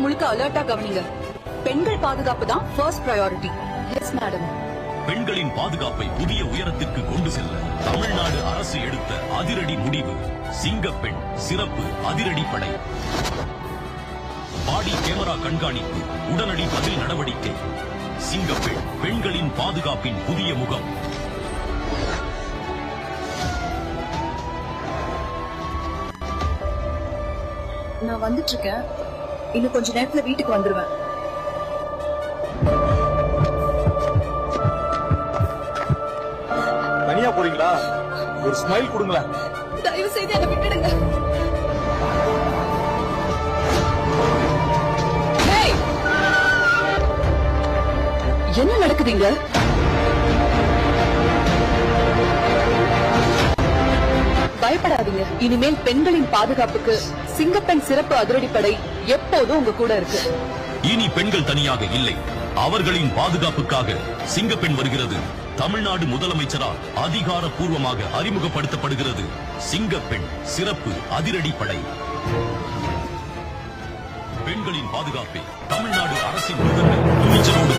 முழுக்க அலர்ட்டா கவனிங்க. பெண்கள் பாதுகாப்பு தான் ஃபர்ஸ்ட் பிரையாரிட்டி. Yes madam. பெண்களின் பாதுகாப்பை புதிய உயரத்திற்கு கொண்டு செல்ல தமிழ்நாடு அரசு எடுத்த அதிரடி முடிவு சிங்கப்பெண் சிறப்பு அதிரடி படை. பாடி கேமரா கண்காணிப்பு, உடனடி பதில் நடவடிக்கை. சிங்கப்பெண், பெண்களின் பாதுகாப்பின் புதிய முகம். நான் வந்துட்டு இருக்கேன். இன்னும் கொஞ்ச நேரத்துல வீட்டுக்கு வந்துருவேன். தனியா போறீங்களா? ஒரு ஸ்மைல் கொடுங்களேன். தயவு செய்து என்ன விட்டுடுங்க. என்ன நடக்குதுங்க? பயப்படாதீங்க. இனிமேல் பெண்களின் பாதுகாப்புக்கு சிங்கப்பெண் சிறப்பு அதிரடிப்படை எப்போதும் உங்க கூட இருக்கு. இனி பெண்கள் தனியாக இல்லை, அவர்களின் பாதுகாப்புக்காக சிங்கப்பெண் வருகிறது. தமிழ்நாடு முதலமைச்சரால் அதிகாரப்பூர்வமாக அறிமுகப்படுத்தப்படுகிறது சிங்கப்பெண் சிறப்பு அதிரடி படை. பெண்களின் பாதுகாப்பை தமிழ்நாடு அரசின் முதன்மை துணிச்சலோடு